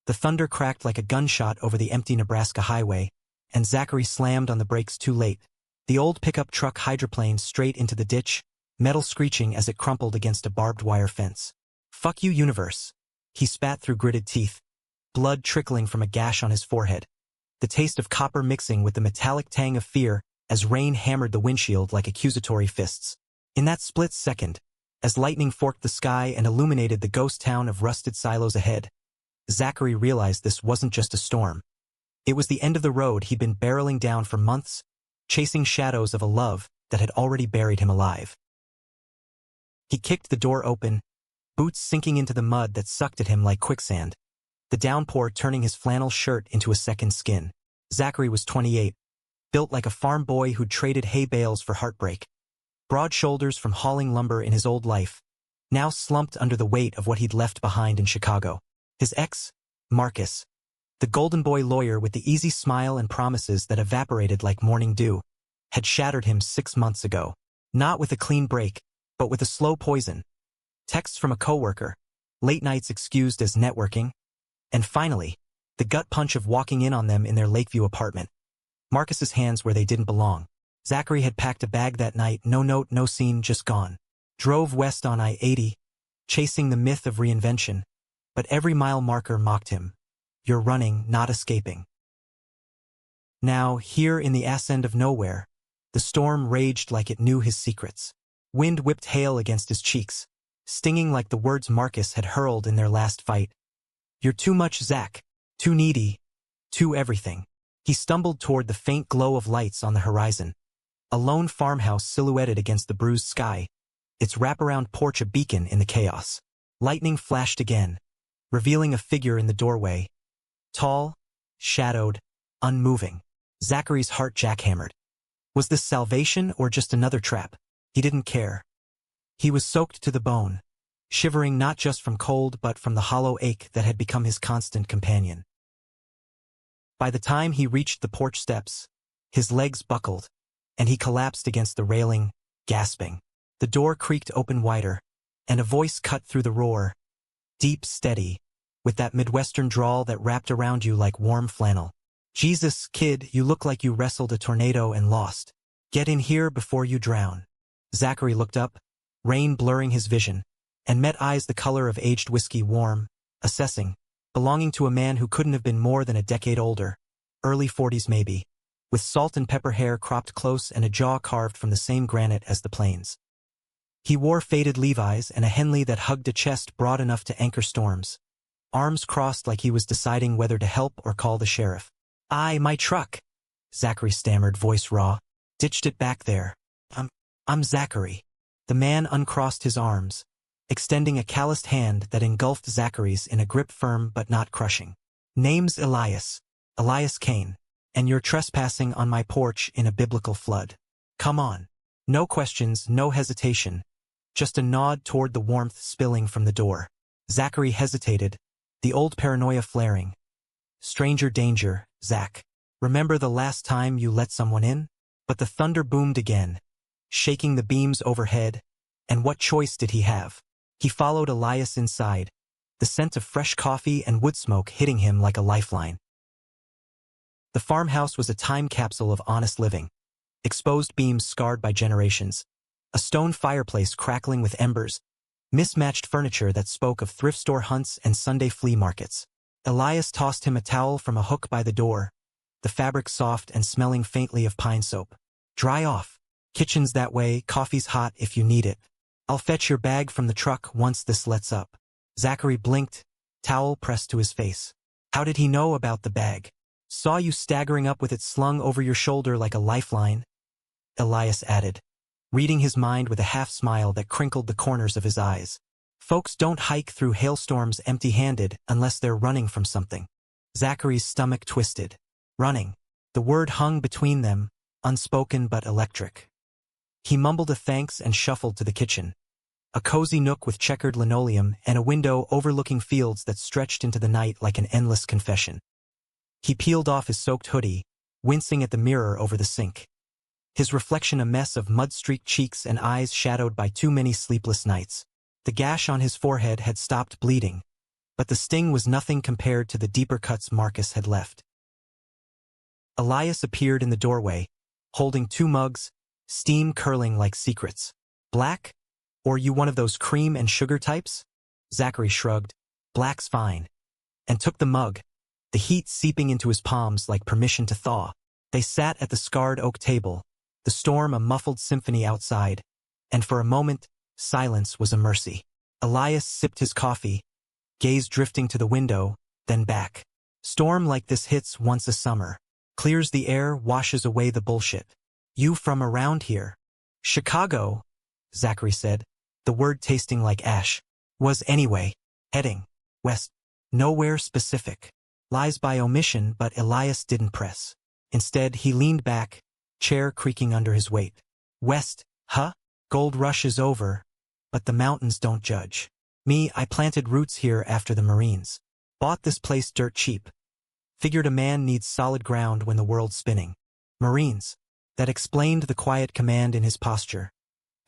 The thunder cracked like a gunshot over the empty Nebraska highway, and Zachary slammed on the brakes too late. The old pickup truck hydroplaned straight into the ditch, metal screeching as it crumpled against a barbed wire fence. "Fuck you, universe." He spat through gritted teeth, blood trickling from a gash on his forehead. The taste of copper mixing with the metallic tang of fear as rain hammered the windshield like accusatory fists. In that split second, as lightning forked the sky and illuminated the ghost town of rusted silos ahead, Zachary realized this wasn't just a storm. It was the end of the road he'd been barreling down for months, chasing shadows of a love that had already buried him alive. He kicked the door open, boots sinking into the mud that sucked at him like quicksand, the downpour turning his flannel shirt into a second skin. Zachary was 28, built like a farm boy who'd traded hay bales for heartbreak. Broad shoulders from hauling lumber in his old life, now slumped under the weight of what he'd left behind in Chicago. His ex, Marcus, the golden boy lawyer with the easy smile and promises that evaporated like morning dew, had shattered him 6 months ago. Not with a clean break, but with a slow poison. Texts from a coworker, late nights excused as networking, and finally, the gut punch of walking in on them in their Lakeview apartment. Marcus's hands where they didn't belong. Zachary had packed a bag that night, no note, no scene, just gone. Drove west on I-80, chasing the myth of reinvention, but every mile marker mocked him. You're running, not escaping. Now, here in the ass end of nowhere, the storm raged like it knew his secrets. Wind whipped hail against his cheeks, stinging like the words Marcus had hurled in their last fight. You're too much, Zach. Too needy. Too everything. He stumbled toward the faint glow of lights on the horizon. A lone farmhouse silhouetted against the bruised sky, its wraparound porch a beacon in the chaos. Lightning flashed again, revealing a figure in the doorway. Tall, shadowed, unmoving. Zachary's heart jackhammered. Was this salvation or just another trap? He didn't care. He was soaked to the bone, shivering not just from cold but from the hollow ache that had become his constant companion. By the time he reached the porch steps, his legs buckled, and he collapsed against the railing, gasping. The door creaked open wider, and a voice cut through the roar, deep, steady, with that Midwestern drawl that wrapped around you like warm flannel. Jesus, kid, you look like you wrestled a tornado and lost. Get in here before you drown. Zachary looked up, rain blurring his vision, and met eyes the color of aged whiskey, warm, assessing, belonging to a man who couldn't have been more than a decade older, early 40s maybe, with salt and pepper hair cropped close and a jaw carved from the same granite as the plains. He wore faded Levi's and a Henley that hugged a chest broad enough to anchor storms, arms crossed like he was deciding whether to help or call the sheriff. My truck," Zachary stammered, voice raw. "Ditched it back there. I'm Zachary." The man uncrossed his arms, extending a calloused hand that engulfed Zachary's in a grip firm but not crushing. "Name's Elias Kane, and you're trespassing on my porch in a biblical flood. Come on." No questions, no hesitation, just a nod toward the warmth spilling from the door. Zachary hesitated, the old paranoia flaring. "Stranger danger, Zach. Remember the last time you let someone in?" But the thunder boomed again, shaking the beams overhead, and what choice did he have? He followed Elias inside, the scent of fresh coffee and wood smoke hitting him like a lifeline. The farmhouse was a time capsule of honest living. Exposed beams scarred by generations, a stone fireplace crackling with embers, mismatched furniture that spoke of thrift store hunts and Sunday flea markets. Elias tossed him a towel from a hook by the door, the fabric soft and smelling faintly of pine soap. "Dry off. Kitchen's that way, coffee's hot if you need it. I'll fetch your bag from the truck once this lets up." Zachary blinked, towel pressed to his face. "How did he know about the bag?" "Saw you staggering up with it slung over your shoulder like a lifeline," Elias added, reading his mind with a half-smile that crinkled the corners of his eyes. "Folks don't hike through hailstorms empty-handed unless they're running from something." Zachary's stomach twisted. Running. The word hung between them, unspoken but electric. He mumbled a thanks and shuffled to the kitchen. A cozy nook with checkered linoleum and a window overlooking fields that stretched into the night like an endless confession. He peeled off his soaked hoodie, wincing at the mirror over the sink. His reflection a mess of mud-streaked cheeks and eyes shadowed by too many sleepless nights. The gash on his forehead had stopped bleeding, but the sting was nothing compared to the deeper cuts Marcus had left. Elias appeared in the doorway, holding 2 mugs, steam curling like secrets. Black? Or you one of those cream and sugar types? Zachary shrugged. Black's fine. And took the mug, the heat seeping into his palms like permission to thaw. They sat at the scarred oak table, the storm a muffled symphony outside, and for a moment, silence was a mercy. Elias sipped his coffee, gaze drifting to the window, then back. Storm like this hits once a summer. Clears the air, washes away the bullshit. You from around here? Chicago, Zachary said, the word tasting like ash. Was anyway. Heading west. Nowhere specific. Lies by omission, but Elias didn't press. Instead, he leaned back, chair creaking under his weight. West, huh? Gold rush is over, but the mountains don't judge. Me, I planted roots here after the Marines. Bought this place dirt cheap. Figured a man needs solid ground when the world's spinning. Marines. That explained the quiet command in his posture.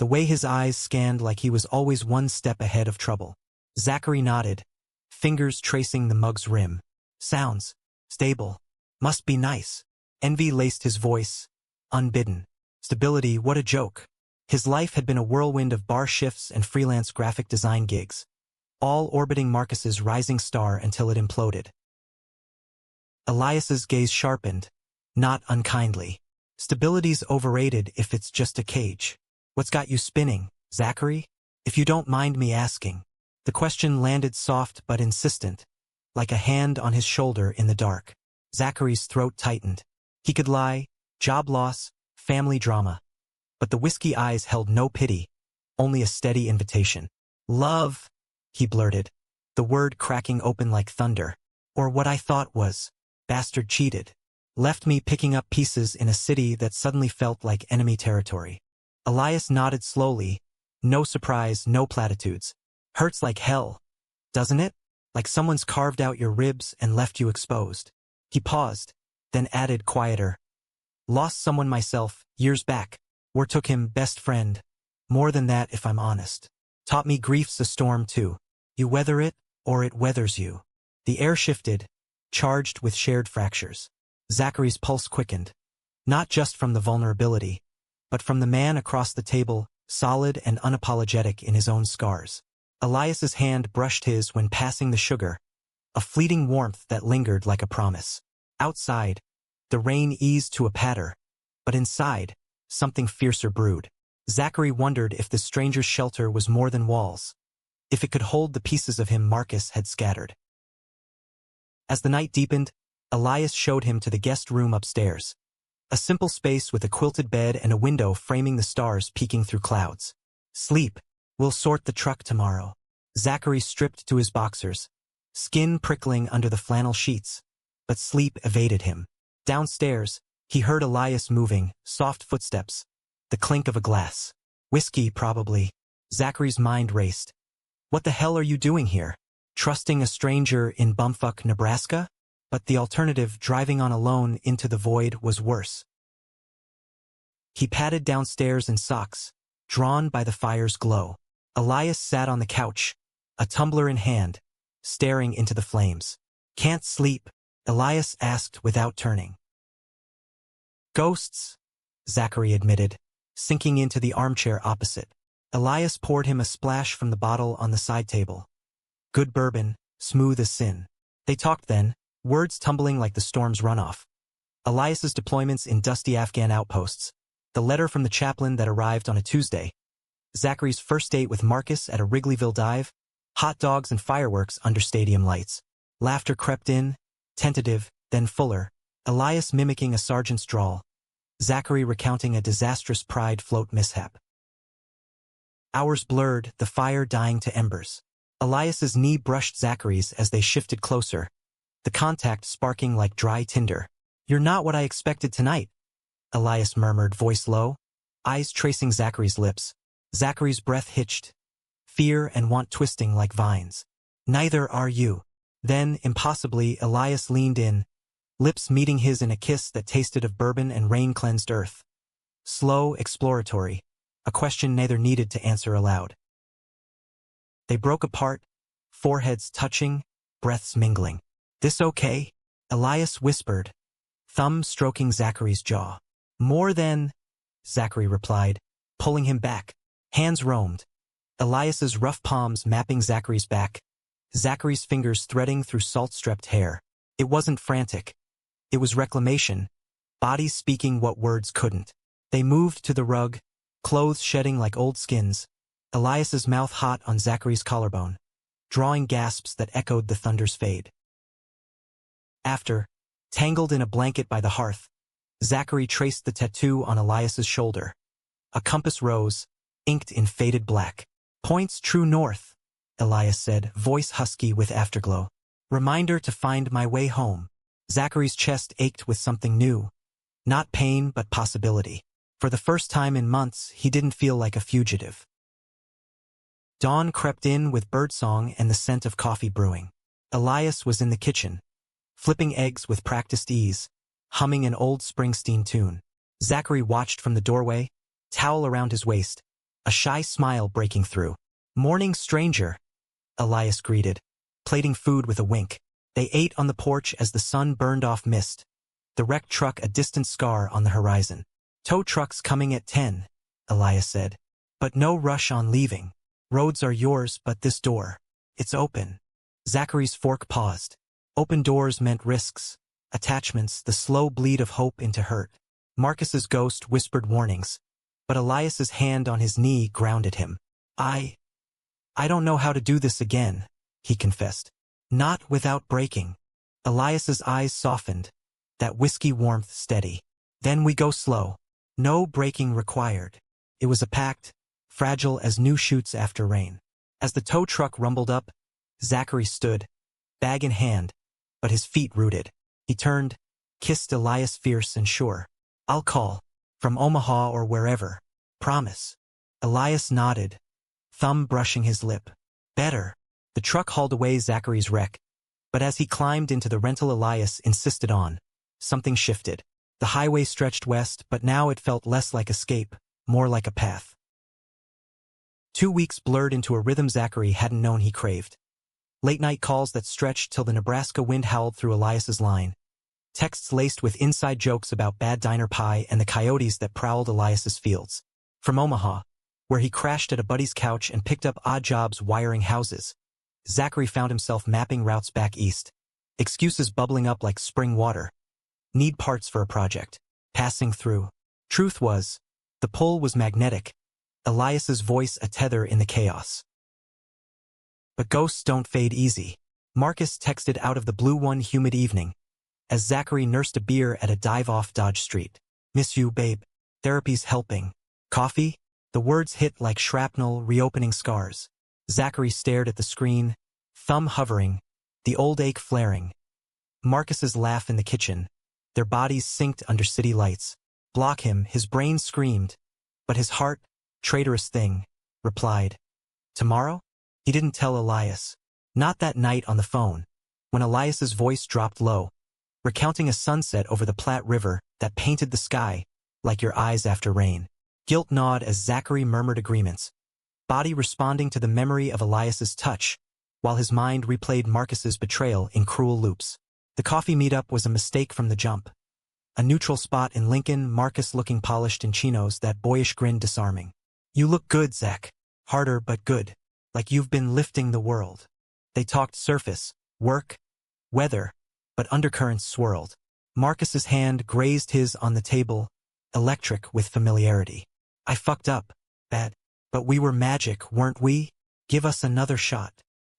The way his eyes scanned like he was always one step ahead of trouble. Zachary nodded, fingers tracing the mug's rim. Sounds stable. Must be nice. Envy laced his voice, unbidden. Stability, what a joke. His life had been a whirlwind of bar shifts and freelance graphic design gigs, all orbiting Marcus's rising star until it imploded. Elias's gaze sharpened, not unkindly. Stability's overrated if it's just a cage. What's got you spinning, Zachary? If you don't mind me asking. The question landed soft but insistent, like a hand on his shoulder in the dark. Zachary's throat tightened. He could lie, job loss, family drama. But the whiskey eyes held no pity, only a steady invitation. Love, he blurted, the word cracking open like thunder. Or what I thought was, bastard cheated. Left me picking up pieces in a city that suddenly felt like enemy territory. Elias nodded slowly, no surprise, no platitudes. Hurts like hell, doesn't it? Like someone's carved out your ribs and left you exposed. He paused, then added quieter. Lost someone myself, years back. War took him, best friend. More than that if I'm honest. Taught me grief's a storm too. You weather it, or it weathers you. The air shifted, charged with shared fractures. Zachary's pulse quickened. Not just from the vulnerability, but from the man across the table, solid and unapologetic in his own scars. Elias's hand brushed his when passing the sugar, a fleeting warmth that lingered like a promise. Outside, the rain eased to a patter, but inside, something fiercer brewed. Zachary wondered if this stranger's shelter was more than walls, if it could hold the pieces of him Marcus had scattered. As the night deepened, Elias showed him to the guest room upstairs, a simple space with a quilted bed and a window framing the stars peeking through clouds. Sleep. We'll sort the truck tomorrow. Zachary stripped to his boxers, skin prickling under the flannel sheets, but sleep evaded him. Downstairs, he heard Elias moving, soft footsteps, the clink of a glass. Whiskey, probably. Zachary's mind raced. What the hell are you doing here? Trusting a stranger in bumfuck Nebraska? But the alternative, driving on alone into the void, was worse. He padded downstairs in socks, drawn by the fire's glow. Elias sat on the couch, a tumbler in hand, staring into the flames. Can't sleep, Elias asked without turning. Ghosts, Zachary admitted, sinking into the armchair opposite. Elias poured him a splash from the bottle on the side table. Good bourbon, smooth as sin. They talked then, words tumbling like the storm's runoff. Elias's deployments in dusty Afghan outposts, the letter from the chaplain that arrived on a Tuesday, Zachary's first date with Marcus at a Wrigleyville dive, hot dogs and fireworks under stadium lights. Laughter crept in, tentative, then fuller, Elias mimicking a sergeant's drawl, Zachary recounting a disastrous pride float mishap. Hours blurred, the fire dying to embers. Elias's knee brushed Zachary's as they shifted closer, the contact sparking like dry tinder. You're not what I expected tonight, Elias murmured, voice low, eyes tracing Zachary's lips. Zachary's breath hitched, fear and want twisting like vines. Neither are you. Then, impossibly, Elias leaned in, lips meeting his in a kiss that tasted of bourbon and rain-cleansed earth. Slow, exploratory, a question neither needed to answer aloud. They broke apart, foreheads touching, breaths mingling. "This okay?" Elias whispered, thumb stroking Zachary's jaw. "More than," Zachary replied, pulling him back. Hands roamed, Elias's rough palms mapping Zachary's back, Zachary's fingers threading through salt-strepped hair. It wasn't frantic. It was reclamation, bodies speaking what words couldn't. They moved to the rug, clothes shedding like old skins, Elias's mouth hot on Zachary's collarbone, drawing gasps that echoed the thunder's fade. After, tangled in a blanket by the hearth, Zachary traced the tattoo on Elias's shoulder. A compass rose, inked in faded black. "Points true north," Elias said, voice husky with afterglow. "Reminder to find my way home." Zachary's chest ached with something new. Not pain, but possibility. For the first time in months, he didn't feel like a fugitive. Dawn crept in with birdsong and the scent of coffee brewing. Elias was in the kitchen, flipping eggs with practiced ease, humming an old Springsteen tune. Zachary watched from the doorway, towel around his waist, a shy smile breaking through. "Morning, stranger," Elias greeted, plating food with a wink. They ate on the porch as the sun burned off mist, the wrecked truck a distant scar on the horizon. "Tow truck's coming at 10, Elias said. "But no rush on leaving. Roads are yours, but this door, it's open." Zachary's fork paused. Open doors meant risks, attachments, the slow bleed of hope into hurt. Marcus's ghost whispered warnings, but Elias's hand on his knee grounded him. I don't know how to do this again," he confessed. "Not without breaking." Elias's eyes softened, that whiskey warmth steady. "Then we go slow. No breaking required." It was a pact, fragile as new shoots after rain. As the tow truck rumbled up, Zachary stood, bag in hand, but his feet rooted. He turned, kissed Elias fierce and sure. "I'll call. From Omaha or wherever. Promise." Elias nodded, thumb brushing his lip. "Better." The truck hauled away Zachary's wreck, but as he climbed into the rental Elias insisted on, something shifted. The highway stretched west, but now it felt less like escape, more like a path. 2 weeks blurred into a rhythm Zachary hadn't known he craved. Late-night calls that stretched till the Nebraska wind howled through Elias's line. Texts laced with inside jokes about bad diner pie and the coyotes that prowled Elias's fields. From Omaha, where he crashed at a buddy's couch and picked up odd jobs wiring houses, Zachary found himself mapping routes back east. Excuses bubbling up like spring water. Need parts for a project. Passing through. Truth was, the pull was magnetic, Elias's voice a tether in the chaos. But ghosts don't fade easy. Marcus texted out of the blue one humid evening, as Zachary nursed a beer at a dive-off Dodge Street. "Miss you, babe. Therapy's helping. Coffee?" The words hit like shrapnel, reopening scars. Zachary stared at the screen, thumb hovering, the old ache flaring. Marcus's laugh in the kitchen, their bodies synced under city lights. Block him, his brain screamed, but his heart, traitorous thing, replied. "Tomorrow?" He didn't tell Elias. Not that night on the phone, when Elias's voice dropped low, recounting a sunset over the Platte River that painted the sky like your eyes after rain. Guilt gnawed as Zachary murmured agreements, body responding to the memory of Elias's touch, while his mind replayed Marcus's betrayal in cruel loops. The coffee meetup was a mistake from the jump. A neutral spot in Lincoln, Marcus looking polished in chinos, that boyish grin disarming. "You look good, Zach. Harder but good. Like you've been lifting the world." They talked surface, work, weather, but undercurrents swirled. Marcus's hand grazed his on the table, electric with familiarity. "I fucked up, bad. But we were magic, weren't we? Give us another shot."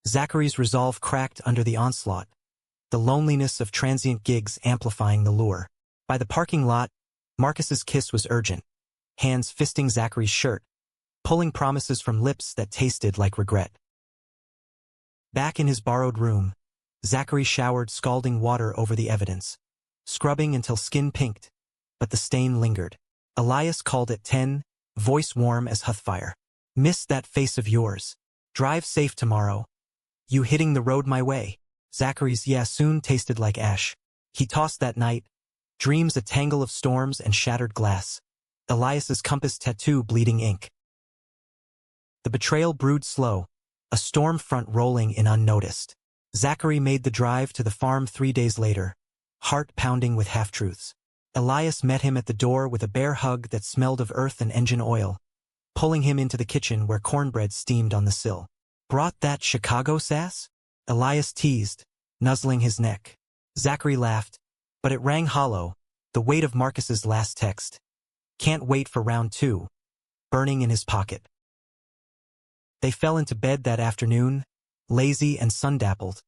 Zachary's resolve cracked under the onslaught, the loneliness of transient gigs amplifying the lure. By the parking lot, Marcus's kiss was urgent, hands fisting Zachary's shirt, pulling promises from lips that tasted like regret. Back in his borrowed room, Zachary showered scalding water over the evidence, scrubbing until skin pinked, but the stain lingered. Elias called at 10, voice warm as hearthfire. "Miss that face of yours. Drive safe tomorrow. You hitting the road my way." Zachary's "yeah soon" tasted like ash. He tossed that night, dreams a tangle of storms and shattered glass. Elias's compass tattoo bleeding ink. The betrayal brewed slow, a storm front rolling in unnoticed. Zachary made the drive to the farm 3 days later, heart pounding with half-truths. Elias met him at the door with a bear hug that smelled of earth and engine oil, pulling him into the kitchen where cornbread steamed on the sill. "Brought that Chicago sass?" Elias teased, nuzzling his neck. Zachary laughed, but it rang hollow, the weight of Marcus's last text. "Can't wait for round 2, burning in his pocket. They fell into bed that afternoon, lazy and sun-dappled,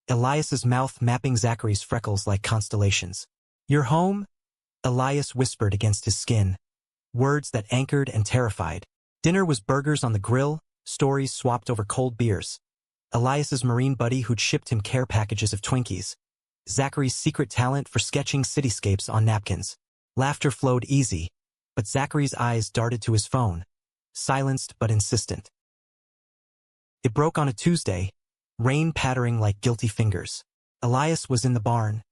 Elias's mouth mapping Zachary's freckles like constellations. "You're home?" Elias whispered against his skin, words that anchored and terrified. Dinner was burgers on the grill, stories swapped over cold beers. Elias's Marine buddy who'd shipped him care packages of Twinkies. Zachary's secret talent for sketching cityscapes on napkins. Laughter flowed easy, but Zachary's eyes darted to his phone, silenced but insistent. It broke on a Tuesday, rain pattering like guilty fingers. Elias was in the barn,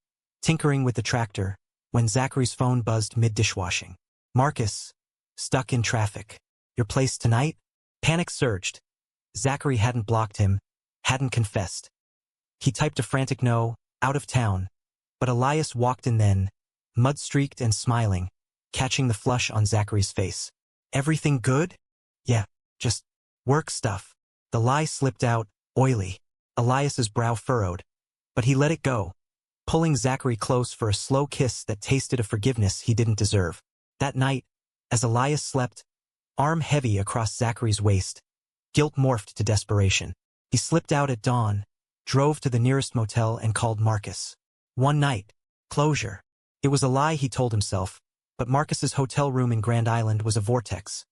tinkering with the tractor, when Zachary's phone buzzed mid-dishwashing. "Marcus, stuck in traffic. Your place tonight?" Panic surged. Zachary hadn't blocked him, hadn't confessed. He typed a frantic no, out of town, but Elias walked in then, mud-streaked and smiling, catching the flush on Zachary's face. "Everything good?" "Yeah, just work stuff." The lie slipped out, oily. Elias's brow furrowed, but he let it go, pulling Zachary close for a slow kiss that tasted of forgiveness he didn't deserve. That night, as Elias slept, arm heavy across Zachary's waist, guilt morphed to desperation. He slipped out at dawn, drove to the nearest motel and called Marcus. One night, closure. It was a lie he told himself, but Marcus's hotel room in Grand Island was a vortex.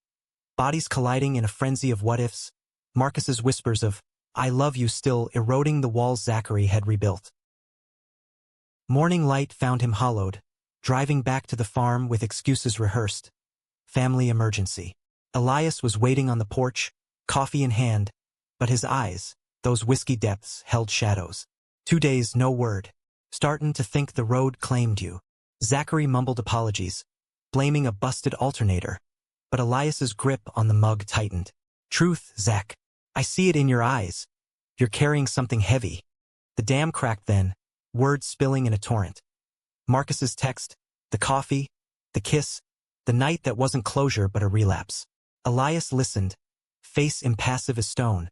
Bodies colliding in a frenzy of what-ifs, Marcus's whispers of, "I love you" still eroding the walls Zachary had rebuilt. Morning light found him hollowed, driving back to the farm with excuses rehearsed. Family emergency. Elias was waiting on the porch, coffee in hand, but his eyes, those whiskey depths, held shadows. 2 days, no word. "Startin' to think the road claimed you." Zachary mumbled apologies, blaming a busted alternator, but Elias's grip on the mug tightened. "Truth, Zach. I see it in your eyes. You're carrying something heavy." The dam cracked then, words spilling in a torrent. Marcus's text, the coffee, the kiss, the night that wasn't closure but a relapse. Elias listened, face impassive as stone,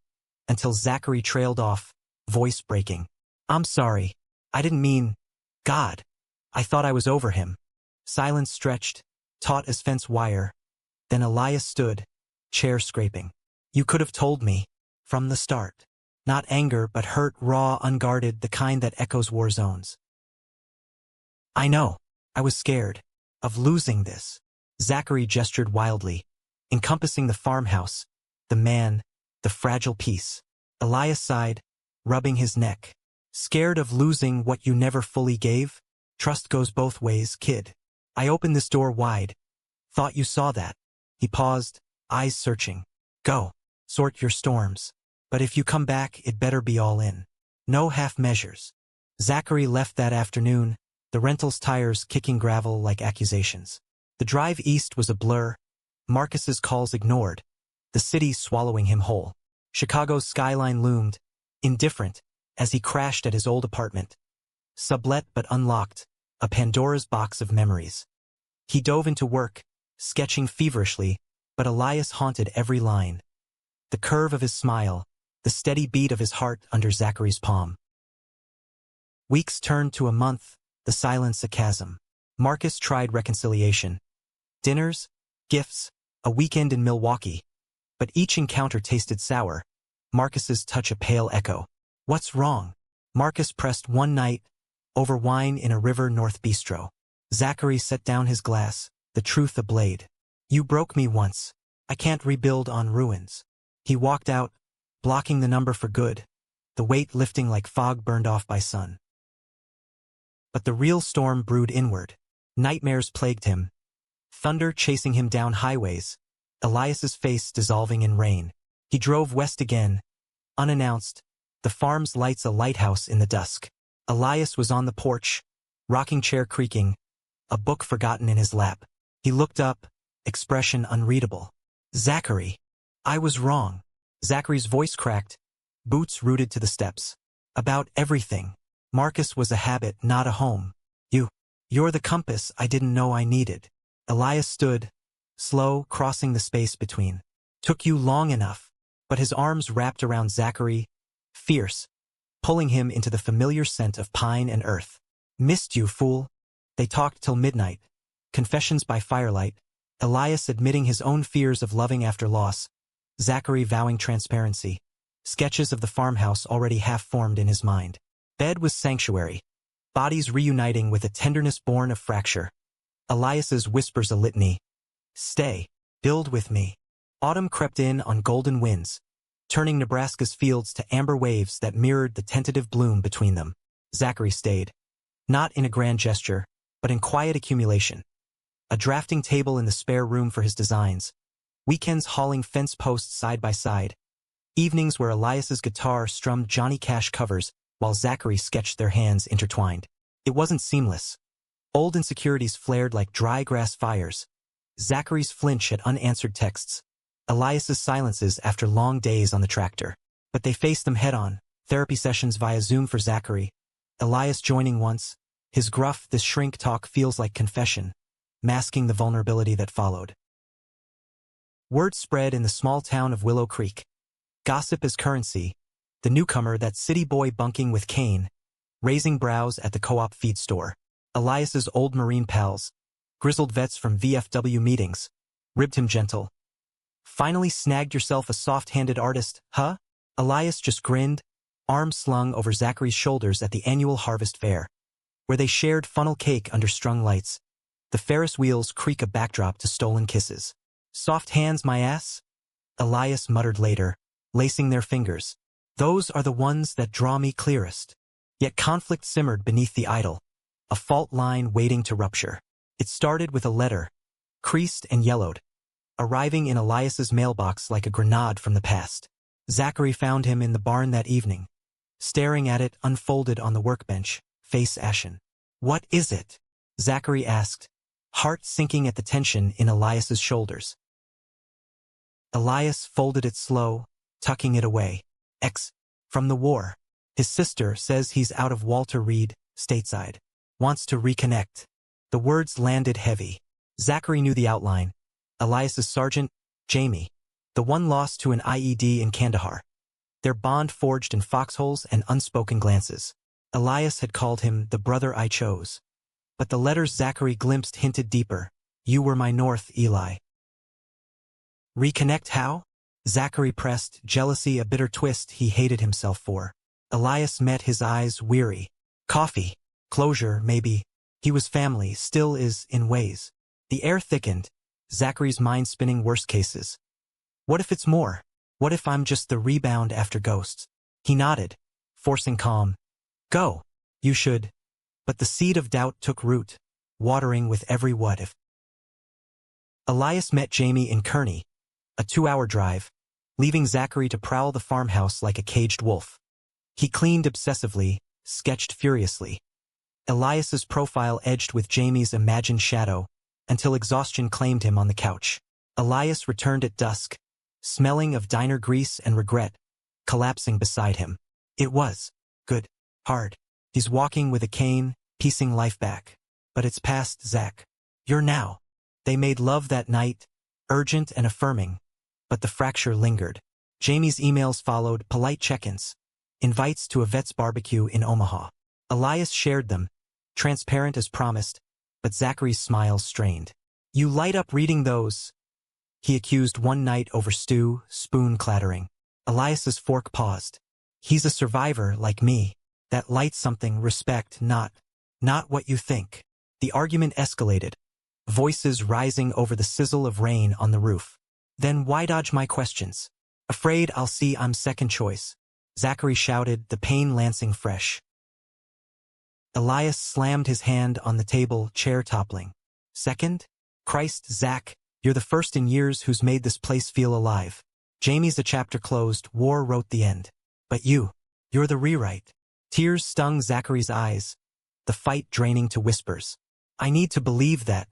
until Zachary trailed off, voice breaking. "I'm sorry. I didn't mean... God. I thought I was over him." Silence stretched, taut as fence wire. Then Elias stood, chair scraping. "You could have told me, from the start." Not anger, but hurt, raw, unguarded, the kind that echoes war zones. "I know. I was scared. Of losing this." Zachary gestured wildly, encompassing the farmhouse, the man, the fragile piece. Elias sighed, rubbing his neck. "Scared of losing what you never fully gave? Trust goes both ways, kid. I opened this door wide. Thought you saw that." He paused, eyes searching. "Go. Sort your storms. But if you come back, it better be all in. No half measures." Zachary left that afternoon, the rental's tires kicking gravel like accusations. The drive east was a blur, Marcus's calls ignored, the city swallowing him whole. Chicago's skyline loomed, indifferent, as he crashed at his old apartment. Sublet but unlocked, a Pandora's box of memories. He dove into work, sketching feverishly, but Elias haunted every line. The curve of his smile, the steady beat of his heart under Zachary's palm. Weeks turned to a month, the silence a chasm. Marcus tried reconciliation. Dinners, gifts, a weekend in Milwaukee. But each encounter tasted sour, Marcus's touch a pale echo. "What's wrong?" Marcus pressed one night, over wine in a River North bistro. Zachary set down his glass, the truth ablade. "You broke me once. I can't rebuild on ruins." He walked out, blocking the number for good, the weight lifting like fog burned off by sun. But the real storm brewed inward. Nightmares plagued him. Thunder chasing him down highways, Elias's face dissolving in rain. He drove west again, unannounced, the farm's lights a lighthouse in the dusk. Elias was on the porch, rocking chair creaking, a book forgotten in his lap. He looked up, expression unreadable. "Zachary. I was wrong." Zachary's voice cracked, boots rooted to the steps. About everything. Marcus was a habit, not a home. You're the compass I didn't know I needed. Elias stood, slow, crossing the space between. Took you long enough. But his arms wrapped around Zachary, fierce, pulling him into the familiar scent of pine and earth. Missed you, fool. They talked till midnight. Confessions by firelight. Elias admitting his own fears of loving after loss. Zachary vowing transparency. Sketches of the farmhouse already half-formed in his mind. Bed was sanctuary. Bodies reuniting with a tenderness born of fracture. Elias's whispers a litany. Stay. Build with me. Autumn crept in on golden winds, turning Nebraska's fields to amber waves that mirrored the tentative bloom between them. Zachary stayed. Not in a grand gesture, but in quiet accumulation. A drafting table in the spare room for his designs. Weekends hauling fence posts side by side. Evenings where Elias's guitar strummed Johnny Cash covers while Zachary sketched, their hands intertwined. It wasn't seamless. Old insecurities flared like dry grass fires. Zachary's flinch at unanswered texts. Elias's silences after long days on the tractor. But they faced them head-on. Therapy sessions via Zoom for Zachary. Elias joining once. His gruff, this shrink talk feels like confession, masking the vulnerability that followed. Word spread in the small town of Willow Creek. Gossip as currency. The newcomer, that city boy bunking with Kane, raising brows at the co-op feed store. Elias's old Marine pals, grizzled vets from VFW meetings, ribbed him gentle. Finally snagged yourself a soft-handed artist, huh? Elias just grinned, arms slung over Zachary's shoulders at the annual harvest fair, where they shared funnel cake under strung lights. The Ferris wheels creak a backdrop to stolen kisses. Soft hands, my ass? Elias muttered later, lacing their fingers. Those are the ones that draw me clearest. Yet conflict simmered beneath the idol, a fault line waiting to rupture. It started with a letter, creased and yellowed, arriving in Elias's mailbox like a grenade from the past. Zachary found him in the barn that evening, staring at it unfolded on the workbench, face ashen. What is it? Zachary asked, heart sinking at the tension in Elias's shoulders. Elias folded it slow, tucking it away. From the war. His sister says he's out of Walter Reed, stateside. Wants to reconnect. The words landed heavy. Zachary knew the outline. Elias's sergeant, Jamie. The one lost to an IED in Kandahar. Their bond forged in foxholes and unspoken glances. Elias had called him the brother I chose. But the letters Zachary glimpsed hinted deeper. You were my north, Eli. Reconnect how? Zachary pressed, jealousy a bitter twist he hated himself for. Elias met his eyes, weary. Coffee. Closure, maybe. He was family, still is, in ways. The air thickened, Zachary's mind spinning worst cases. What if it's more? What if I'm just the rebound after ghosts? He nodded, forcing calm. Go. You should. But the seed of doubt took root, watering with every what if. Elias met Jamie in Kearney, a 2-hour drive, leaving Zachary to prowl the farmhouse like a caged wolf. He cleaned obsessively, sketched furiously. Elias's profile edged with Jamie's imagined shadow, until exhaustion claimed him on the couch. Elias returned at dusk, smelling of diner grease and regret, collapsing beside him. It was good, hard. He's walking with a cane, piecing life back. But it's past, Zach. You're now. They made love that night, urgent and affirming. But the fracture lingered. Jamie's emails followed, polite check-ins, invites to a vet's barbecue in Omaha. Elias shared them, transparent as promised, but Zachary's smile strained. You light up reading those, he accused one night over stew, spoon clattering. Elias's fork paused. He's a survivor like me. That lights something, respect, not what you think. The argument escalated, voices rising over the sizzle of rain on the roof. Then why dodge my questions? Afraid I'll see I'm second choice. Zachary shouted, the pain lancing fresh. Elias slammed his hand on the table, chair toppling. Second? Christ, Zach, you're the first in years who's made this place feel alive. Jamie's a chapter closed, war wrote the end. But you're the rewrite. Tears stung Zachary's eyes, the fight draining to whispers. I need to believe that.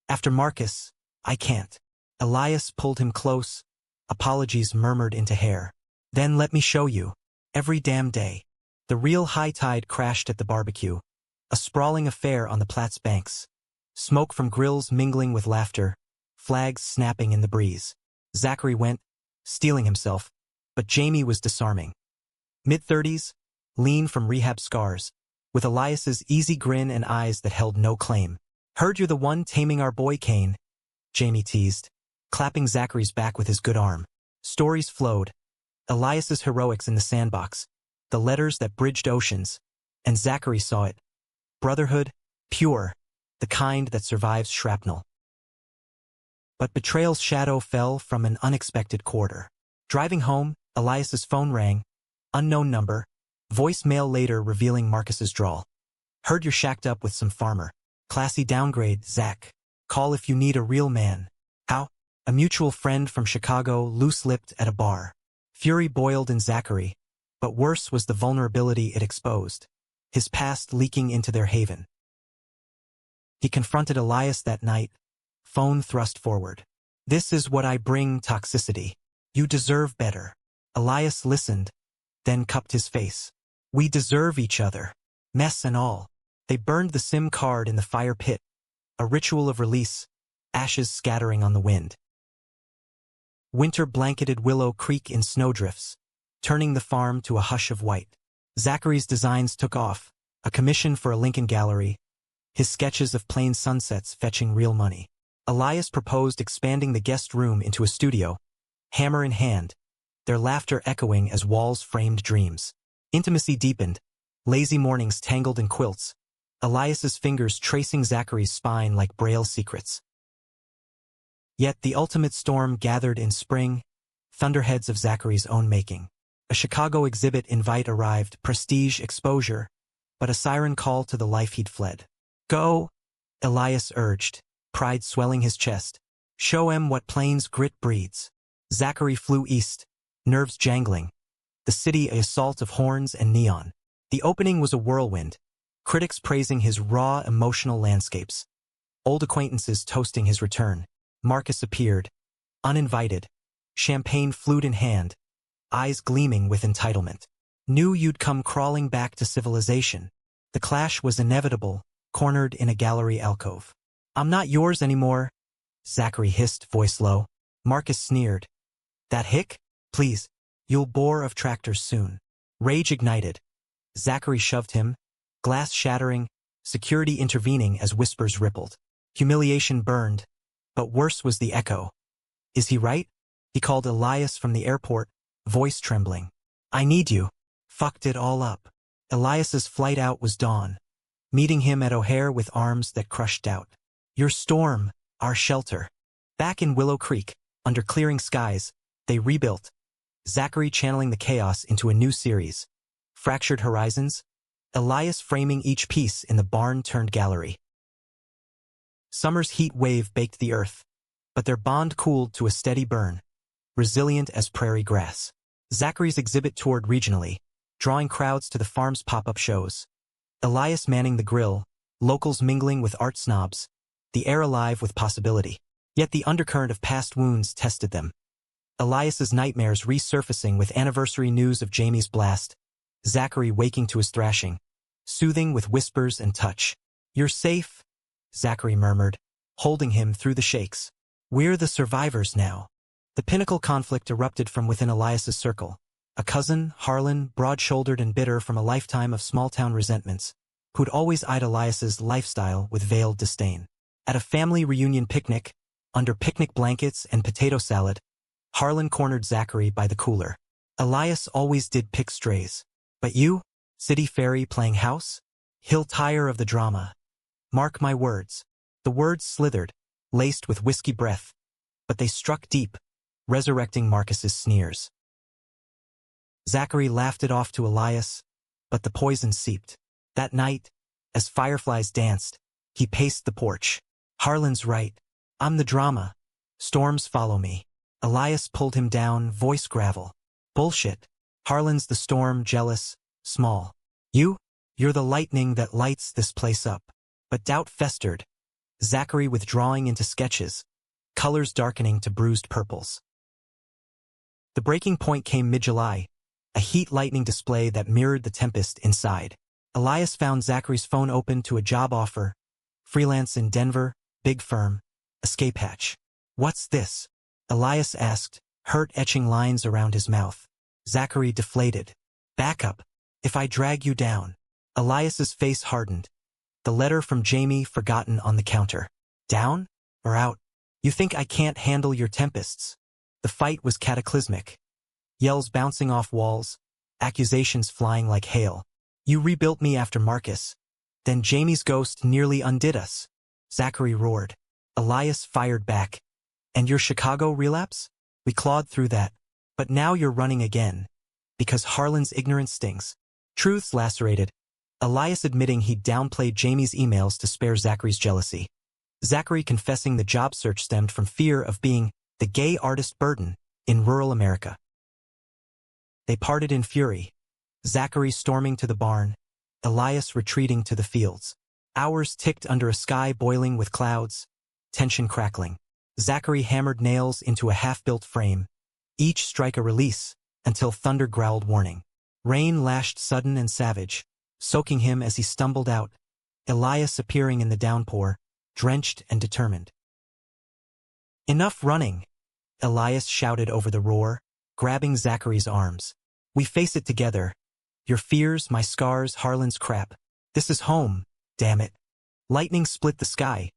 After Marcus, I can't. Elias pulled him close, apologies murmured into hair. Then let me show you. Every damn day. The real high tide crashed at the barbecue, a sprawling affair on the Platte's banks. Smoke from grills mingling with laughter, flags snapping in the breeze. Zachary went, steeling himself, but Jamie was disarming. Mid-30s, lean from rehab scars, with Elias's easy grin and eyes that held no claim. "Heard you're the one taming our boy Kane," Jamie teased, clapping Zachary's back with his good arm. Stories flowed. Elias's heroics in the sandbox, the letters that bridged oceans, and Zachary saw it. Brotherhood, pure, the kind that survives shrapnel. But betrayal's shadow fell from an unexpected quarter. Driving home, Elias's phone rang. Unknown number. Voicemail later revealing Marcus's drawl. "Heard you're shacked up with some farmer. Classy downgrade, Zach. Call if you need a real man." "How?" "A mutual friend from Chicago loose-lipped at a bar." Fury boiled in Zachary, but worse was the vulnerability it exposed. His past leaking into their haven. He confronted Elias that night, phone thrust forward. "This is what I bring, toxicity. You deserve better." Elias listened, then cupped his face. "We deserve each other. Mess and all." They burned the SIM card in the fire pit, a ritual of release, ashes scattering on the wind. Winter blanketed Willow Creek in snowdrifts, turning the farm to a hush of white. Zachary's designs took off, a commission for a Lincoln gallery, his sketches of plain sunsets fetching real money. Elias proposed expanding the guest room into a studio, hammer in hand, their laughter echoing as walls framed dreams. Intimacy deepened, lazy mornings tangled in quilts, Elias's fingers tracing Zachary's spine like Braille secrets. Yet the ultimate storm gathered in spring, thunderheads of Zachary's own making. A Chicago exhibit invite arrived, prestige, exposure, but a siren call to the life he'd fled. "Go," Elias urged, pride swelling his chest. "Show 'em what plains grit breeds." Zachary flew east, nerves jangling, the city a assault of horns and neon. The opening was a whirlwind, critics praising his raw, emotional landscapes, old acquaintances toasting his return. Marcus appeared, uninvited, champagne flute in hand, eyes gleaming with entitlement. "Knew you'd come crawling back to civilization." The clash was inevitable, cornered in a gallery alcove. "I'm not yours anymore," Zachary hissed, voice low. Marcus sneered. "That hick? Please. You'll bore of tractors soon." Rage ignited. Zachary shoved him, glass shattering, security intervening as whispers rippled. Humiliation burned, but worse was the echo. "Is he right?" He called Elias from the airport, voice trembling. "I need you." Fucked it all up. Elias's flight out was dawn, meeting him at O'Hare with arms that crushed doubt. "Your storm, our shelter." Back in Willow Creek, under clearing skies, they rebuilt, Zachary channeling the chaos into a new series. Fractured Horizons, Elias framing each piece in the barn-turned-gallery. Summer's heat wave baked the earth, but their bond cooled to a steady burn, resilient as prairie grass. Zachary's exhibit toured regionally, drawing crowds to the farm's pop-up shows. Elias manning the grill, locals mingling with art snobs, the air alive with possibility. Yet the undercurrent of past wounds tested them. Elias's nightmares resurfacing with anniversary news of Jamie's blast, Zachary waking to his thrashing, soothing with whispers and touch. "You're safe," Zachary murmured, holding him through the shakes. "We're the survivors now." The pinnacle conflict erupted from within Elias's circle. A cousin, Harlan, broad-shouldered and bitter from a lifetime of small-town resentments, who'd always eyed Elias's lifestyle with veiled disdain. At a family reunion picnic, under picnic blankets and potato salad, Harlan cornered Zachary by the cooler. "Elias always did pick strays. But you? City fairy playing house? He'll tire of the drama. Mark my words." The words slithered, laced with whiskey breath, but they struck deep, resurrecting Marcus's sneers. Zachary laughed it off to Elias, but the poison seeped. That night, as fireflies danced, he paced the porch. "Harlan's right. I'm the drama. Storms follow me." Elias pulled him down, voice gravel. "Bullshit. Harlan's the storm, jealous, small. You're the lightning that lights this place up." But doubt festered, Zachary withdrawing into sketches, colors darkening to bruised purples. The breaking point came mid-July, a heat lightning display that mirrored the tempest inside. Elias found Zachary's phone open to a job offer. Freelance in Denver, big firm, escape hatch. What's this? Elias asked, hurt etching lines around his mouth. Zachary deflated. Back up. If I drag you down. Elias's face hardened. The letter from Jamie forgotten on the counter. Down? Or out? You think I can't handle your tempests? The fight was cataclysmic. Yells bouncing off walls, accusations flying like hail. You rebuilt me after Marcus. Then Jamie's ghost nearly undid us. Zachary roared. Elias fired back. And your Chicago relapse? We clawed through that. But now you're running again. Because Harlan's ignorance stings. Truths lacerated. Elias admitting he'd downplayed Jamie's emails to spare Zachary's jealousy. Zachary confessing the job search stemmed from fear of being the gay artist burden in rural America. They parted in fury. Zachary storming to the barn, Elias retreating to the fields. Hours ticked under a sky boiling with clouds, tension crackling. Zachary hammered nails into a half-built frame, each strike a release, until thunder growled warning. Rain lashed sudden and savage, soaking him as he stumbled out, Elias appearing in the downpour, drenched and determined. Enough running, Elias shouted over the roar, grabbing Zachary's arms. We face it together. Your fears, my scars, Harlan's crap. This is home, damn it. Lightning split the sky,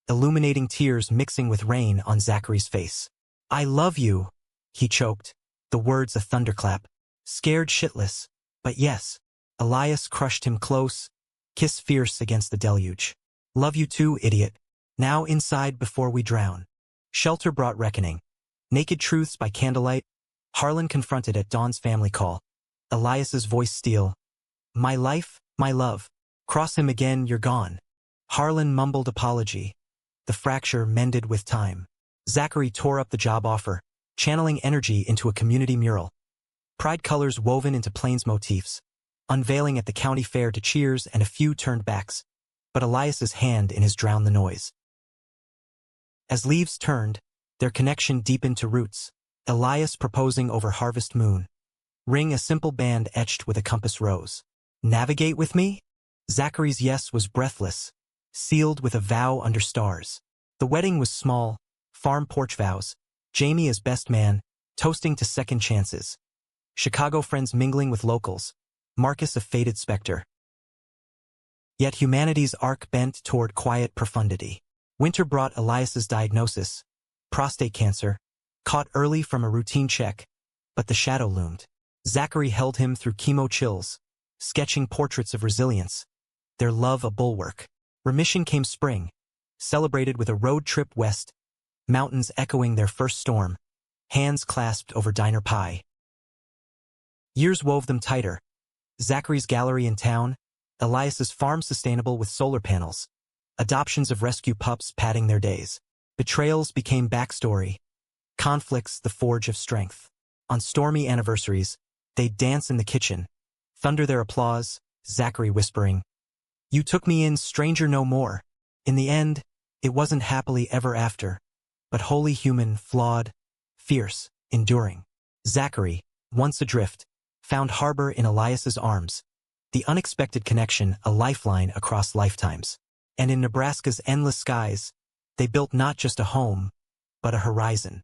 illuminating tears mixing with rain on Zachary's face. I love you, he choked, the words a thunderclap. Scared shitless, but yes. Elias crushed him close, kiss fierce against the deluge. Love you too, idiot. Now inside before we drown. Shelter brought reckoning. Naked truths by candlelight. Harlan confronted at Dawn's family call. Elias's voice steel. My life, my love. Cross him again, you're gone. Harlan mumbled apology. The fracture mended with time. Zachary tore up the job offer, channeling energy into a community mural. Pride colors woven into plains motifs, unveiling at the county fair to cheers and a few turned backs, but Elias's hand in his drowned the noise. As leaves turned, their connection deepened to roots. Elias proposing over harvest moon. Ring a simple band etched with a compass rose. Navigate with me? Zachary's yes was breathless, sealed with a vow under stars. The wedding was small, farm porch vows, Jamie as best man, toasting to second chances. Chicago friends mingling with locals, Marcus a faded specter. Yet humanity's arc bent toward quiet profundity. Winter brought Elias's diagnosis, prostate cancer, caught early from a routine check, but the shadow loomed. Zachary held him through chemo chills, sketching portraits of resilience, their love a bulwark. Remission came spring, celebrated with a road trip west, mountains echoing their first storm, hands clasped over diner pie. Years wove them tighter. Zachary's gallery in town, Elias's farm sustainable with solar panels, adoptions of rescue pups padding their days. Betrayals became backstory, conflicts the forge of strength. On stormy anniversaries, they'd dance in the kitchen, thunder their applause, Zachary whispering, You took me in, stranger no more. In the end, it wasn't happily ever after, but wholly human, flawed, fierce, enduring. Zachary, once adrift, found harbor in Elias's arms, the unexpected connection a lifeline across lifetimes. And in Nebraska's endless skies, they built not just a home, but a horizon.